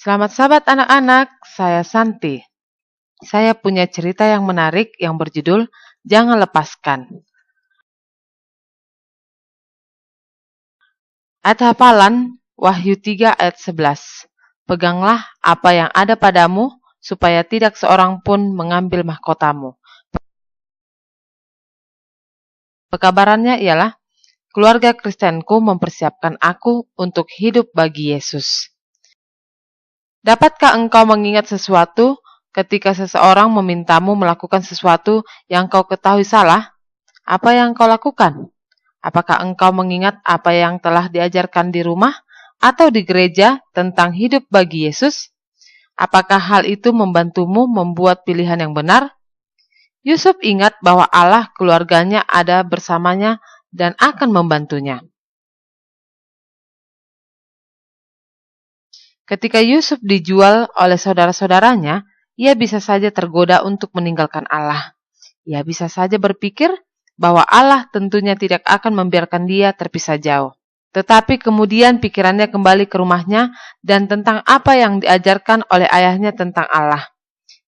Selamat sahabat anak-anak, saya Santi. Saya punya cerita yang menarik yang berjudul Jangan Lepaskan. Ayat hafalan Wahyu 3 ayat 11. Peganglah apa yang ada padamu, supaya tidak seorang pun mengambil mahkotamu. Pekabarannya ialah, keluarga Kristenku mempersiapkan aku untuk hidup bagi Yesus. Dapatkah engkau mengingat sesuatu ketika seseorang memintamu melakukan sesuatu yang kau ketahui salah? Apa yang kau lakukan? Apakah engkau mengingat apa yang telah diajarkan di rumah atau di gereja tentang hidup bagi Yesus? Apakah hal itu membantumu membuat pilihan yang benar? Yusuf ingat bahwa Allah keluarganya ada bersamanya dan akan membantunya. Ketika Yusuf dijual oleh saudara-saudaranya, ia bisa saja tergoda untuk meninggalkan Allah. Ia bisa saja berpikir bahwa Allah tentunya tidak akan membiarkan dia terpisah jauh. Tetapi kemudian pikirannya kembali ke rumahnya dan tentang apa yang diajarkan oleh ayahnya tentang Allah.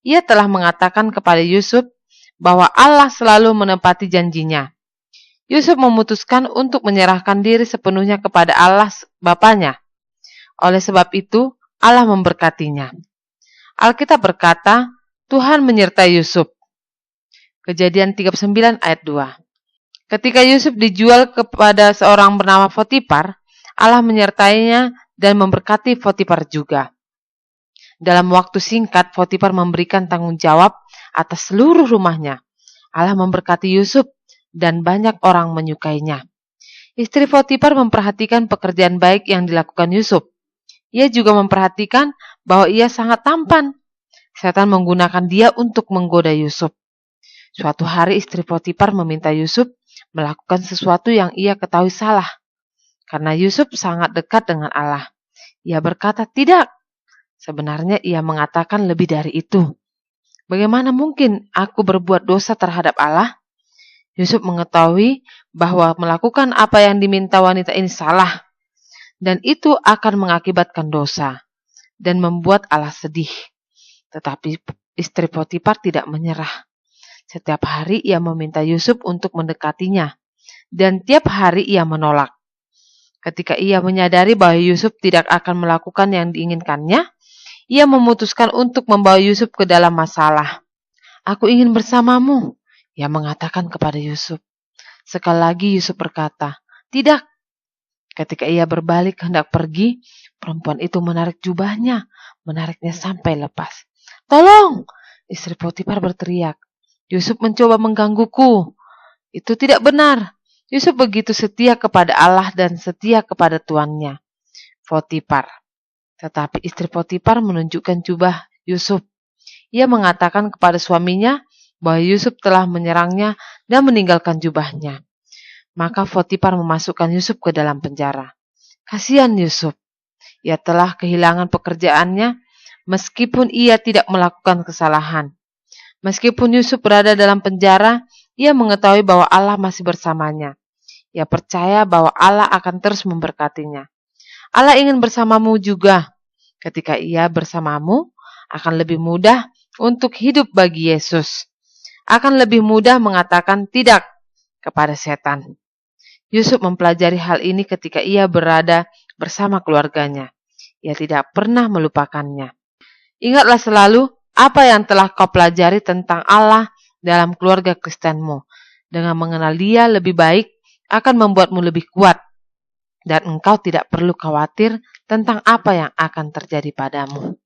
Ia telah mengatakan kepada Yusuf bahwa Allah selalu menepati janjinya. Yusuf memutuskan untuk menyerahkan diri sepenuhnya kepada Allah Bapanya. Oleh sebab itu, Allah memberkatinya. Alkitab berkata, Tuhan menyertai Yusuf. Kejadian 39 ayat 2. Ketika Yusuf dijual kepada seorang bernama Potifar, Allah menyertainya dan memberkati Potifar juga. Dalam waktu singkat, Potifar memberikan tanggung jawab atas seluruh rumahnya. Allah memberkati Yusuf dan banyak orang menyukainya. Istri Potifar memperhatikan pekerjaan baik yang dilakukan Yusuf. Ia juga memperhatikan bahwa ia sangat tampan. Setan menggunakan dia untuk menggoda Yusuf. Suatu hari istri Potifar meminta Yusuf melakukan sesuatu yang ia ketahui salah. Karena Yusuf sangat dekat dengan Allah. Ia berkata, tidak. Sebenarnya ia mengatakan lebih dari itu. Bagaimana mungkin aku berbuat dosa terhadap Allah? Yusuf mengetahui bahwa melakukan apa yang diminta wanita ini salah. Dan itu akan mengakibatkan dosa dan membuat Allah sedih. Tetapi istri Potifar tidak menyerah. Setiap hari ia meminta Yusuf untuk mendekatinya, dan tiap hari ia menolak. Ketika ia menyadari bahwa Yusuf tidak akan melakukan yang diinginkannya, ia memutuskan untuk membawa Yusuf ke dalam masalah. Aku ingin bersamamu, ia mengatakan kepada Yusuf. Sekali lagi Yusuf berkata, tidak. Ketika ia berbalik hendak pergi, perempuan itu menarik jubahnya, menariknya sampai lepas. Tolong! Istri Potifar berteriak. Yusuf mencoba menggangguku. Itu tidak benar. Yusuf begitu setia kepada Allah dan setia kepada tuannya, Potifar. Tetapi istri Potifar menunjukkan jubah Yusuf. Ia mengatakan kepada suaminya bahwa Yusuf telah menyerangnya dan meninggalkan jubahnya. Maka Potifar memasukkan Yusuf ke dalam penjara. Kasihan Yusuf. Ia telah kehilangan pekerjaannya meskipun ia tidak melakukan kesalahan. Meskipun Yusuf berada dalam penjara, ia mengetahui bahwa Allah masih bersamanya. Ia percaya bahwa Allah akan terus memberkatinya. Allah ingin bersamamu juga. Ketika ia bersamamu, akan lebih mudah untuk hidup bagi Yesus. Akan lebih mudah mengatakan tidak kepada setan. Yusuf mempelajari hal ini ketika ia berada bersama keluarganya. Ia tidak pernah melupakannya. Ingatlah selalu apa yang telah kau pelajari tentang Allah dalam keluarga Kristenmu. Dengan mengenal Dia lebih baik akan membuatmu lebih kuat. Dan engkau tidak perlu khawatir tentang apa yang akan terjadi padamu.